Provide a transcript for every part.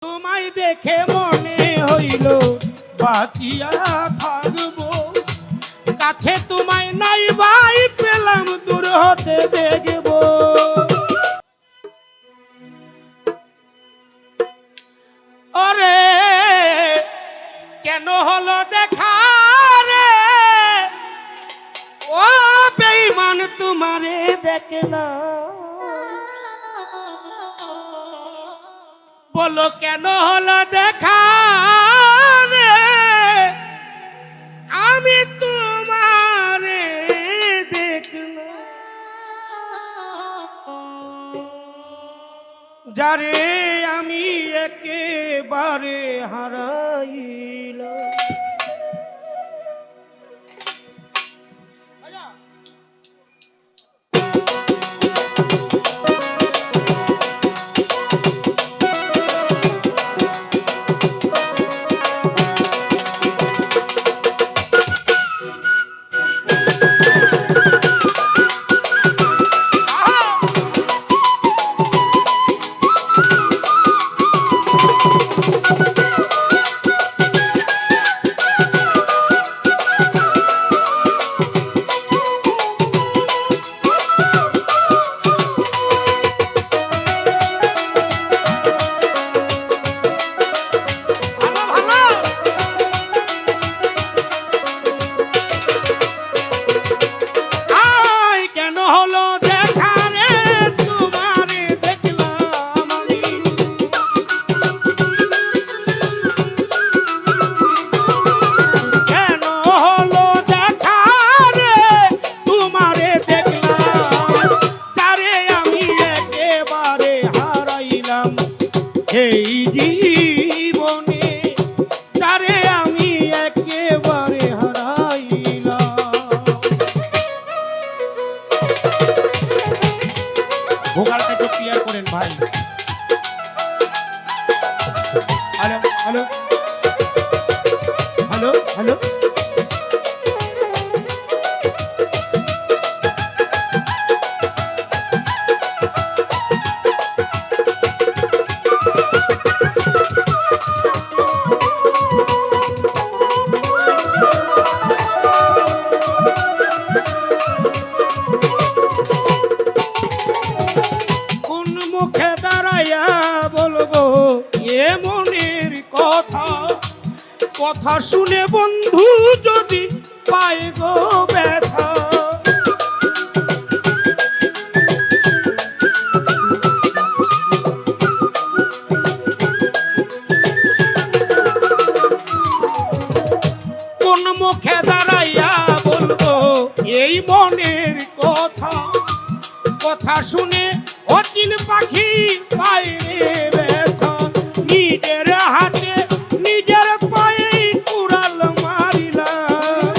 তোমায় দেখে মনে হইল বাঁচিয়া থাকবো, কাছে তোমায় নাই ভাই পেলাম দূর হতে দেখবো। ওরে কেন হলো দেখা রে, ও বেঈমান তোমারে দেখলাম, বলো কেন হলো দেখা রে, আমি তোমারে দেখলাম। যারে আমি একেবারে হারাইলাম। এই জীবনে যারে আমি একেবারে হারাইলাম। ভোকালটা একটু ক্লিয়ার করেন ভাই। Hello hello hello hello. কথা শুনে বন্ধু যদি পায় গো ব্যথা, কোন মুখে দাঁড়াইয়া বলবো এই মনের কথা, কথা শুনে অচিন পাখি পায় রে ব্যথা, নিজের হাতে নিজের পায়ে কুড়াল মারিলাম,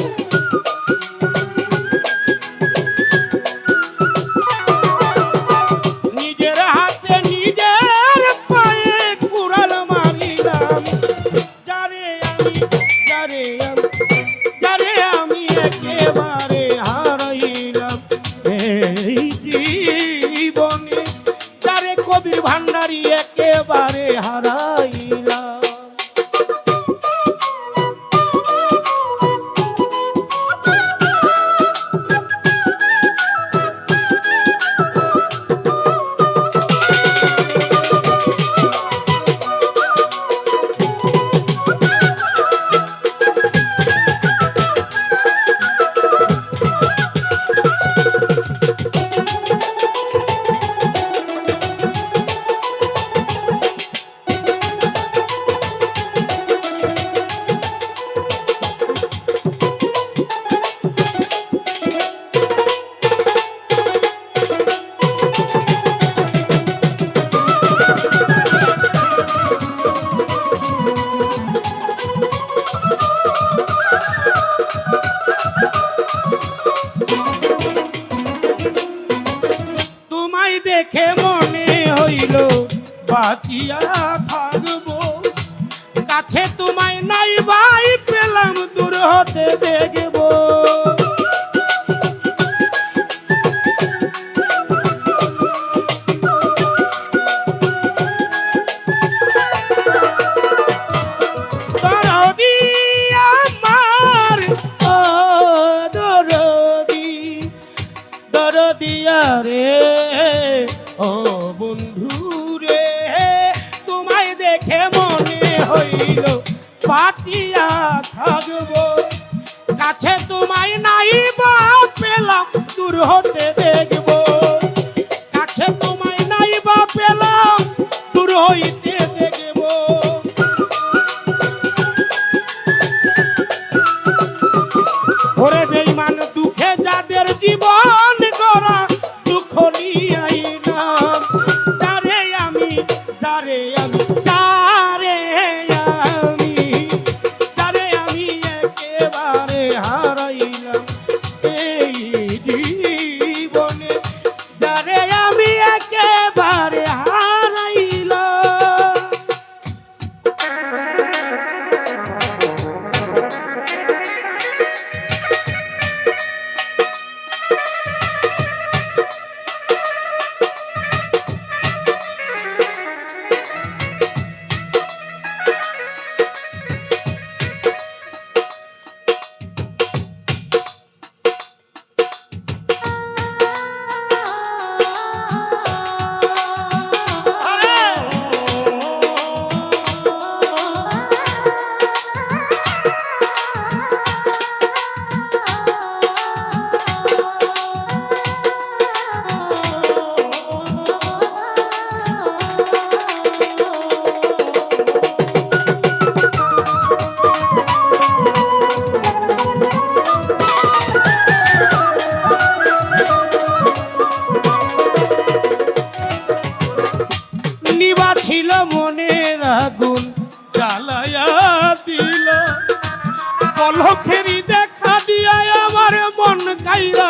নিজের হাতে নিজের পায়ে কুড়াল মারিলাম। যারে আমি একেবারে হারাইলাম এই জীবনে, যারে কবির ভান্ডারী একেবারে পাতিয়া থাকবো। কাছে তোমায় নাই বা পেলাম দূর হতে দেখবো। কাছে তোমায় নাই বা পেলাম দূর হইতে দেখবো। ওরে বেঈমান দুঃখে যাদের জীবন গড়া দুঃখ নিয়াই না। তারে আমি তারে আমি তারে আমি তারে আমি একেবারে হারাইলাম এই জীবনে। তারে আমি একেবারে হারাইলাম। ছিল মনের আগুন জ্বালায়া দিল। পলকেরই দেখা দিয়া আমার মন কাইরা